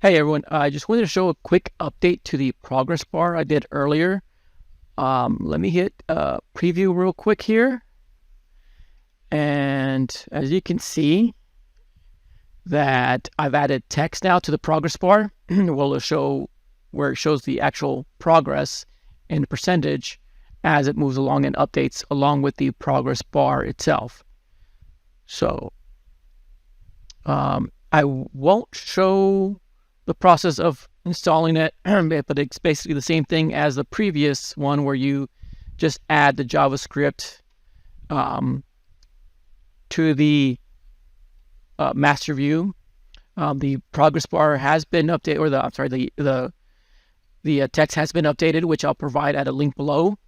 Hey everyone, I just wanted to show a quick update to the progress bar I did earlier. Let me hit preview real quick here. And as you can see that I've added text now to the progress bar. Will show where it shows the actual progress and percentage as it moves along and updates along with the progress bar itself. So I won't show the process of installing it, but it's basically the same thing as the previous one where you just add the JavaScript to the master view. The progress bar has been updated, or the text has been updated, which I'll provide at a link below.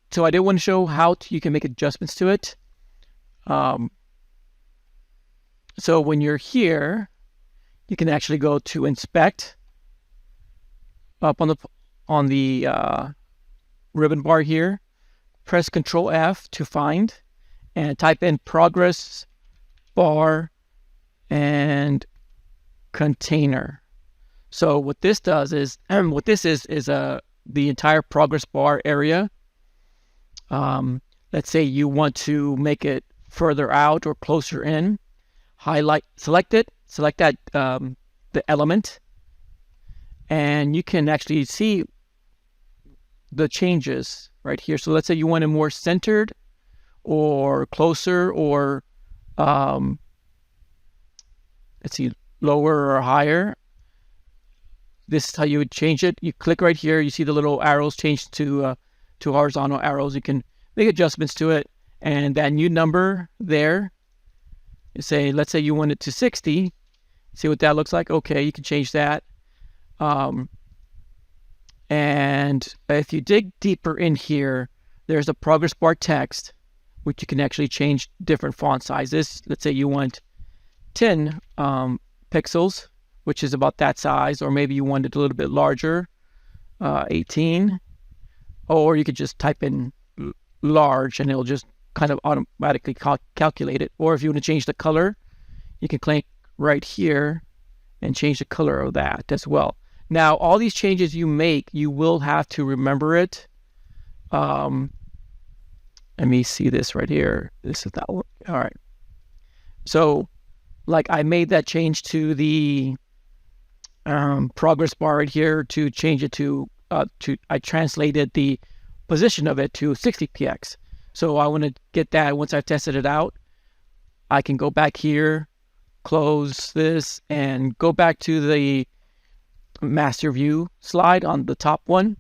So I did want to show how you can make adjustments to it. So when you're here, you can actually go to inspect up on the ribbon bar here, press Control F to find, and type in progress bar and container. So what this does is, the entire progress bar area. Let's say you want to make it further out or closer in. Select that the element, and you can actually see the changes right here. So let's say you want it more centered or closer, or let's see, lower or higher. This is how you would change it. You click right here, you see the little arrows change to horizontal arrows. You can make adjustments to it, and that new number there, let's say you want it to 60. See what that looks like? Okay, you can change that. And if you dig deeper in here, there's a progress bar text, which you can actually change different font sizes. Let's say you want 10 pixels, which is about that size, or maybe you want it a little bit larger, 18. Or you could just type in large and it'll just kind of automatically calculate it. Or if you want to change the color, you can click right here and change the color of that as well. Now, all these changes you make, you will have to remember it. Let me see this right here. This is that one. All right. So, like, I made that change to the progress bar right here to change it to I translated the position of it to 60px. So I want to get that. Once I've tested it out, I can go back here, close this, and go back to the master view slide on the top one,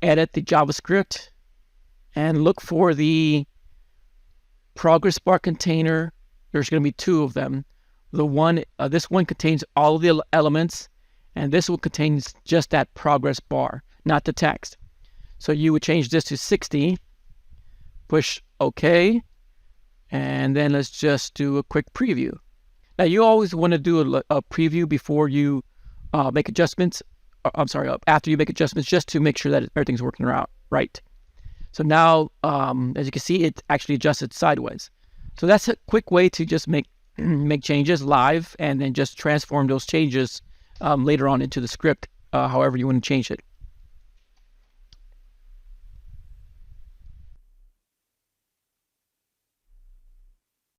edit the JavaScript, and look for the progress bar container. There's going to be two of them. This one contains all of the elements, and this one contains just that progress bar, not the text. So you would change this to 60, push OK, and then let's just do a quick preview. Now, you always want to do a preview before you make adjustments. After you make adjustments, just to make sure that everything's working out right. So now, as you can see, it actually adjusted sideways. So that's a quick way to just make changes live, and then just transform those changes later on into the script, however you want to change it.